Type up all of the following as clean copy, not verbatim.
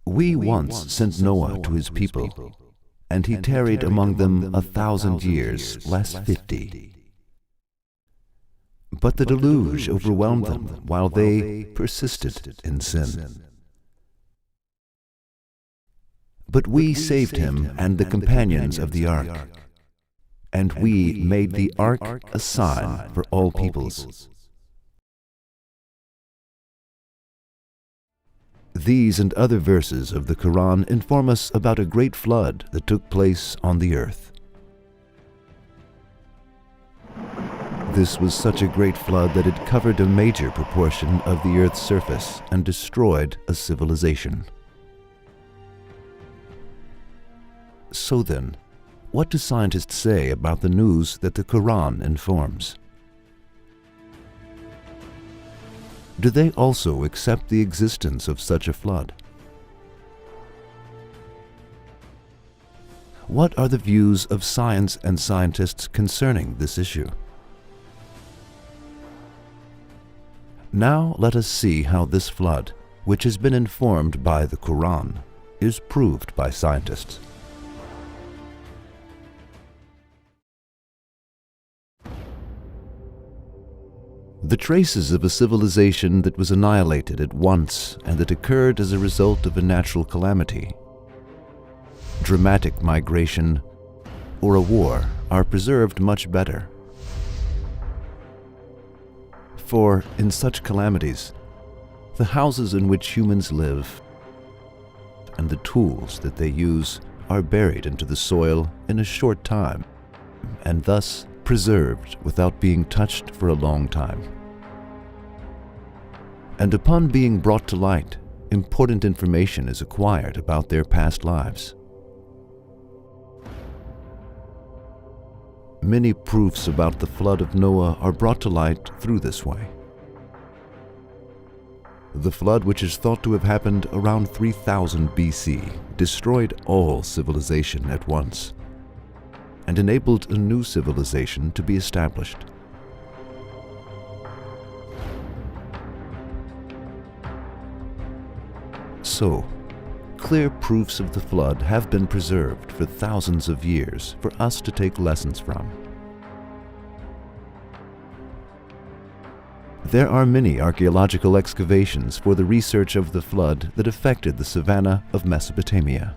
We once sent Noah to his people, and he tarried among them 1,000 years, less 50. But the deluge overwhelmed them while they persisted in sin. But we saved him and the companions of the ark, and we made the ark a sign for all peoples. These and other verses of the Qur'an inform us about a great flood that took place on the earth. This was such a great flood that it covered a major proportion of the earth's surface and destroyed a civilization. So then, what do scientists say about the news that the Qur'an informs? Do they also accept the existence of such a flood? What are the views of science and scientists concerning this issue? Now let us see how this flood, which has been informed by the Qur'an, is proved by scientists. The traces of a civilization that was annihilated at once and that occurred as a result of a natural calamity, dramatic migration, or a war are preserved much better. For in such calamities, the houses in which humans live and the tools that they use are buried into the soil in a short time and thus preserved without being touched for a long time. And upon being brought to light, important information is acquired about their past lives. Many proofs about the flood of Noah are brought to light through this way. The flood, which is thought to have happened around 3000 BC, destroyed all civilization at once and enabled a new civilization to be established. So, clear proofs of the flood have been preserved for thousands of years for us to take lessons from. There are many archaeological excavations for the research of the flood that affected the savanna of Mesopotamia.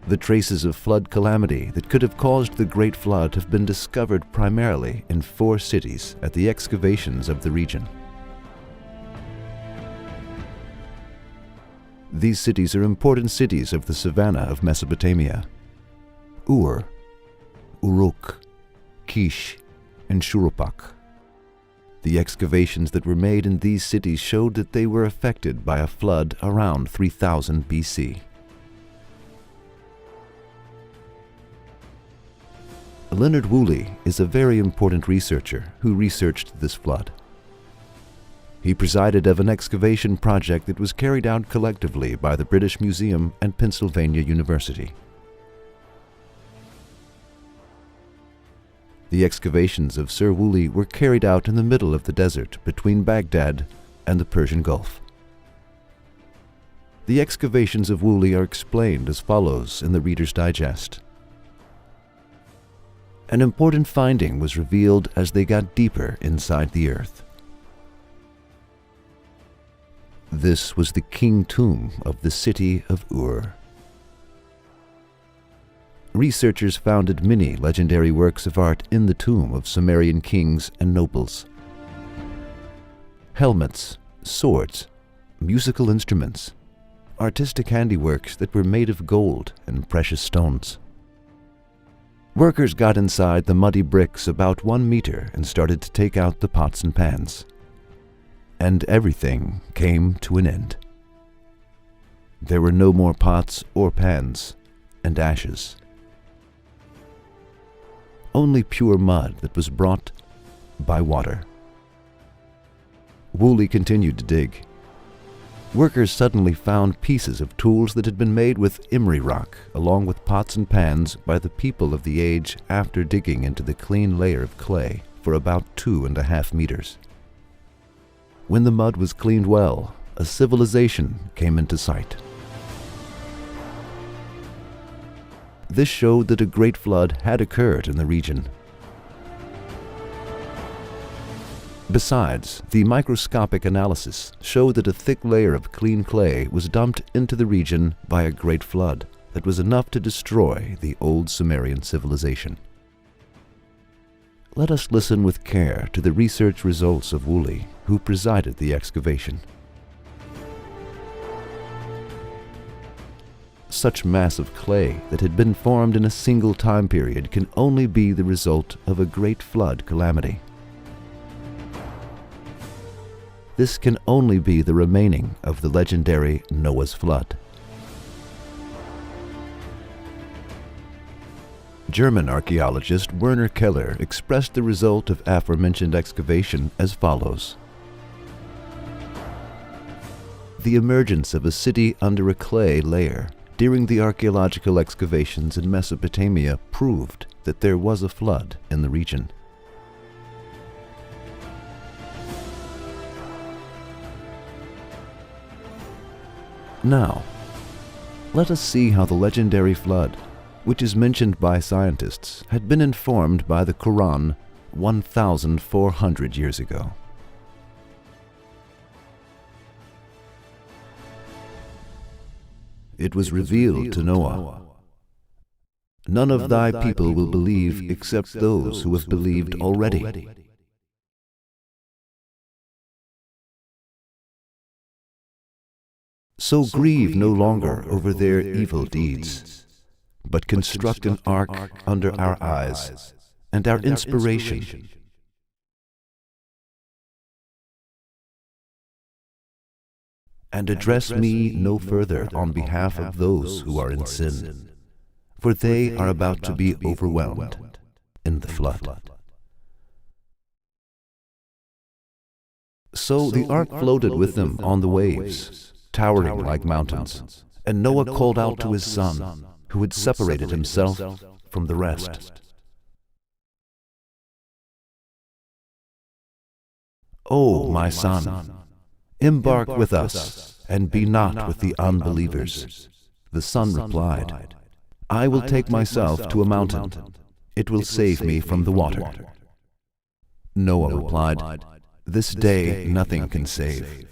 The traces of flood calamity that could have caused the Great Flood have been discovered primarily in 4 cities at the excavations of the region. These cities are important cities of the savanna of Mesopotamia: Ur, Uruk, Kish, and Shuruppak. The excavations that were made in these cities showed that they were affected by a flood around 3000 BC. Leonard Woolley is a very important researcher who researched this flood. He presided of an excavation project that was carried out collectively by the British Museum and Pennsylvania University. The excavations of Sir Woolley were carried out in the middle of the desert between Baghdad and the Persian Gulf. The excavations of Woolley are explained as follows in the Reader's Digest. An important finding was revealed as they got deeper inside the earth. This was the king tomb of the city of Ur. Researchers founded many legendary works of art in the tomb of Sumerian kings and nobles. Helmets, swords, musical instruments, artistic handiworks that were made of gold and precious stones. Workers got inside the muddy bricks about 1 meter and started to take out the pots and pans. And everything came to an end. There were no more pots or pans and ashes. Only pure mud that was brought by water. Woolley continued to dig. Workers suddenly found pieces of tools that had been made with emery rock, along with pots and pans by the people of the age after digging into the clean layer of clay for about 2.5 meters. When the mud was cleaned well, a civilization came into sight. This showed that a great flood had occurred in the region. Besides, the microscopic analysis showed that a thick layer of clean clay was dumped into the region by a great flood that was enough to destroy the old Sumerian civilization. Let us listen with care to the research results of Woolley, who presided the excavation. Such massive clay that had been formed in a single time period can only be the result of a great flood calamity. This can only be the remaining of the legendary Noah's flood. German archaeologist Werner Keller expressed the result of aforementioned excavation as follows. The emergence of a city under a clay layer during the archaeological excavations in Mesopotamia proved that there was a flood in the region. Now, let us see how the legendary flood, which is mentioned by scientists, had been informed by the Qur'an 1,400 years ago. It was revealed to Noah, "None of thy people will believe except those who have believed already." So grieve no longer over their evil deeds, but construct an ark under our eyes and our inspiration. And address me no further on behalf of those who are in sin, for they are about to be overwhelmed in the flood. So the ark floated with them on the waves, towering like mountains, and Noah called out to his son, who had separated himself from the rest. "O my son, embark with us, and be not with the unbelievers." The son replied, "I will take myself to a mountain. It will save me from the water." Noah replied, "This day nothing can save.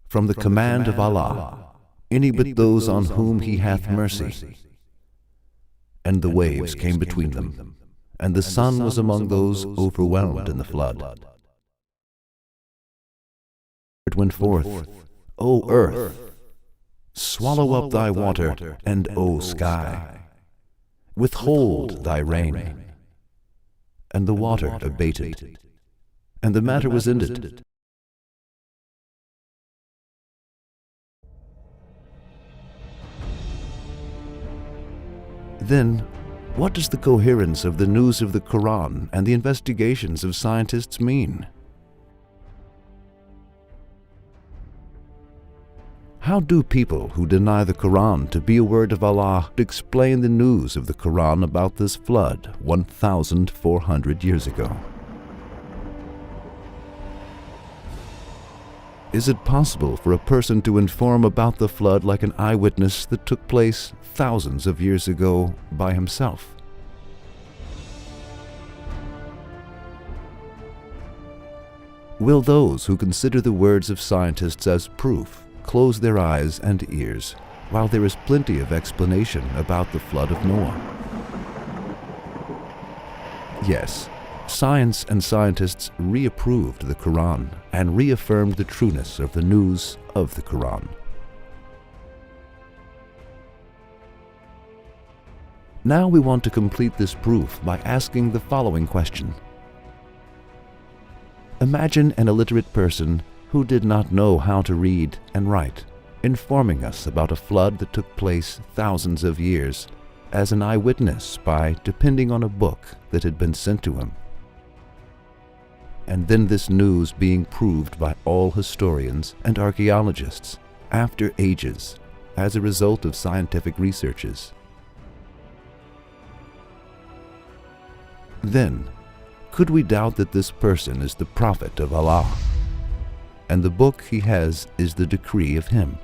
From the command of Allah, any but those on whom He hath mercy." And the waves came between them, and the son was among those overwhelmed in the flood. It went forth, "O earth, swallow up thy water, and O sky, withhold thy rain." And the water abated, and the matter was ended. Then, what does the coherence of the news of the Qur'an and the investigations of scientists mean? How do people who deny the Qur'an to be a word of Allah explain the news of the Qur'an about this flood 1,400 years ago? Is it possible for a person to inform about the flood like an eyewitness that took place thousands of years ago by himself? Will those who consider the words of scientists as proof close their eyes and ears while there is plenty of explanation about the flood of Noah? Yes. Science and scientists reapproved the Qur'an and reaffirmed the trueness of the news of the Qur'an. Now we want to complete this proof by asking the following question. Imagine an illiterate person who did not know how to read and write, informing us about a flood that took place thousands of years as an eyewitness by depending on a book that had been sent to him. And then this news being proved by all historians and archaeologists after ages as a result of scientific researches. Then, could we doubt that this person is the prophet of Allah? and the book he has is the decree of him.